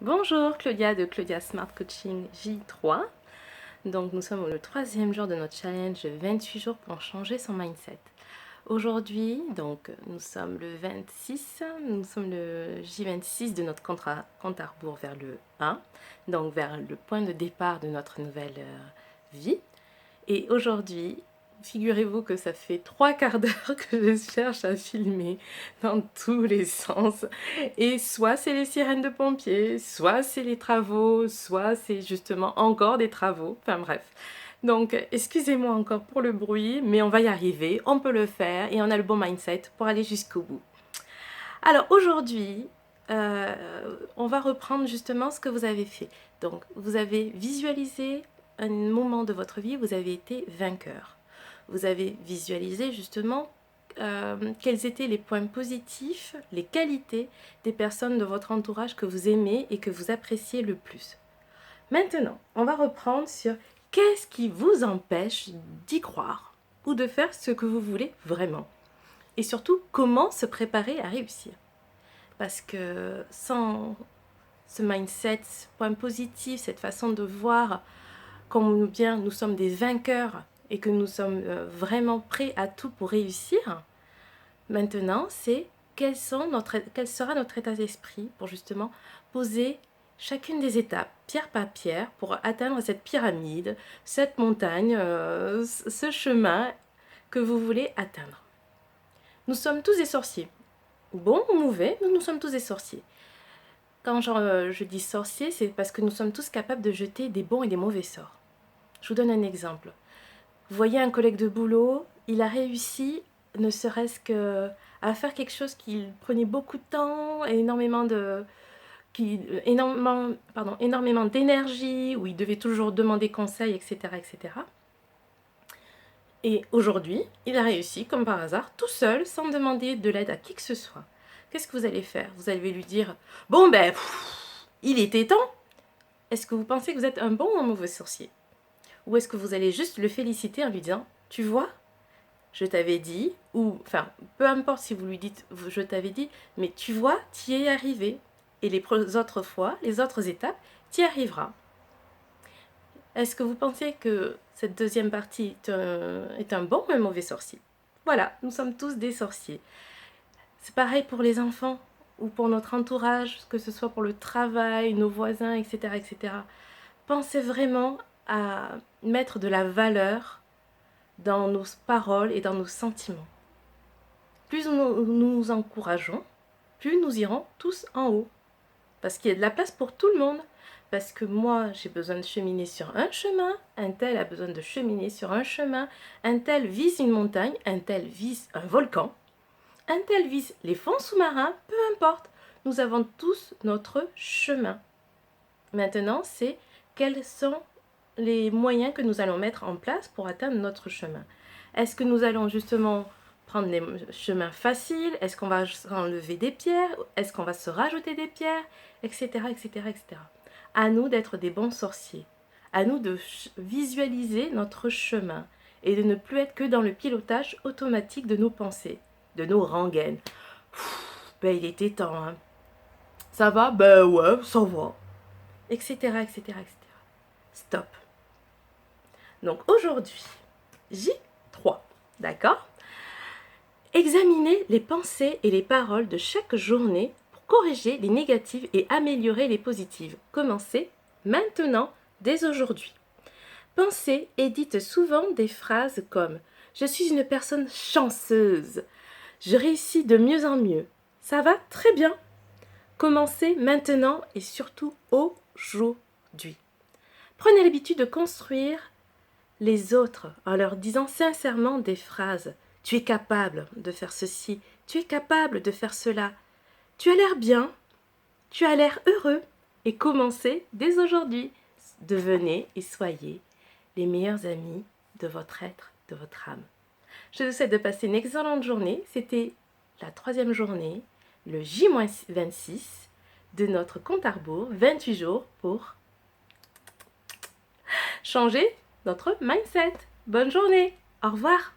Bonjour, Claudia de Claudia Smart Coaching J3. Donc nous sommes le 3e jour de notre challenge 28 jours pour changer son mindset. Aujourd'hui, donc nous sommes le 26, nous sommes le J26 de notre compte à rebours vers le 1, donc vers le point de départ de notre nouvelle vie. Et aujourd'hui, figurez-vous que ça fait 3/4 d'heure que je cherche à filmer dans tous les sens. Et soit c'est les sirènes de pompiers, soit c'est les travaux, soit c'est justement encore des travaux. Enfin bref. Donc, excusez-moi encore pour le bruit, mais on va y arriver, on peut le faire et on a le bon mindset pour aller jusqu'au bout. Alors aujourd'hui, on va reprendre justement ce que vous avez fait. Donc, vous avez visualisé un moment de votre vie, vous avez été vainqueur. Vous avez visualisé justement quels étaient les points positifs, les qualités des personnes de votre entourage que vous aimez et que vous appréciez le plus. Maintenant, on va reprendre sur qu'est-ce qui vous empêche d'y croire ou de faire ce que vous voulez vraiment. Et surtout, comment se préparer à réussir. Parce que sans ce mindset, ce point positif, cette façon de voir combien nous sommes des vainqueurs et que nous sommes vraiment prêts à tout pour réussir, maintenant, c'est quel sera notre état d'esprit pour justement poser chacune des étapes, pierre par pierre, pour atteindre cette pyramide, cette montagne, ce chemin que vous voulez atteindre. Nous sommes tous des sorciers. Bon ou mauvais, nous sommes tous des sorciers. Quand je dis sorcier, c'est parce que nous sommes tous capables de jeter des bons et des mauvais sorts. Je vous donne un exemple. Vous voyez un collègue de boulot, il a réussi, ne serait-ce qu'à faire quelque chose qui prenait beaucoup de temps, énormément d'énergie, où il devait toujours demander conseil, etc., etc. Et aujourd'hui, il a réussi, comme par hasard, tout seul, sans demander de l'aide à qui que ce soit. Qu'est-ce que vous allez faire? Vous allez lui dire « Bon ben, il était temps !» Est-ce que vous pensez que vous êtes un bon ou un mauvais sorcier? Ou est-ce que vous allez juste le féliciter en lui disant « Tu vois, je t'avais dit » ou enfin, peu importe si vous lui dites « Je t'avais dit », mais tu vois, tu y es arrivé. Et les autres fois, les autres étapes, tu y arriveras. Est-ce que vous pensez que cette deuxième partie est un bon ou un mauvais sorcier? Voilà, nous sommes tous des sorciers. C'est pareil pour les enfants ou pour notre entourage, que ce soit pour le travail, nos voisins, etc., etc. Pensez vraiment à mettre de la valeur dans nos paroles et dans nos sentiments. Plus nous nous encourageons, plus nous irons tous en haut. Parce qu'il y a de la place pour tout le monde. Parce que moi, j'ai besoin de cheminer sur un chemin, un tel a besoin de cheminer sur un chemin, un tel vise une montagne, un tel vise un volcan, un tel vise les fonds sous-marins, peu importe. Nous avons tous notre chemin. Maintenant, c'est quels sont les moyens que nous allons mettre en place pour atteindre notre chemin. Est-ce que nous allons justement prendre les chemins faciles? Est-ce qu'on va enlever des pierres? Est-ce qu'on va se rajouter des pierres? Etc., etc., etc. À nous d'être des bons sorciers. À nous de visualiser notre chemin et de ne plus être que dans le pilotage automatique de nos pensées, de nos rengaines. Ben il était temps, hein. Ça va? Ben ouais, ça va. Etc., etc., etc. Stop. Donc aujourd'hui, J3, d'accord? Examinez les pensées et les paroles de chaque journée pour corriger les négatives et améliorer les positives. Commencez maintenant, dès aujourd'hui. Pensez et dites souvent des phrases comme « Je suis une personne chanceuse »,« Je réussis de mieux en mieux »,« Ça va très bien ». Commencez maintenant et surtout aujourd'hui. Prenez l'habitude de construire les autres en leur disant sincèrement des phrases. Tu es capable de faire ceci, tu es capable de faire cela. Tu as l'air bien, tu as l'air heureux. Et commencez dès aujourd'hui. Devenez et soyez les meilleurs amis de votre être, de votre âme. Je vous souhaite de passer une excellente journée. C'était la 3e journée, le J-26 de notre compte à rebours, 28 jours pour changer notre mindset. Bonne journée, au revoir.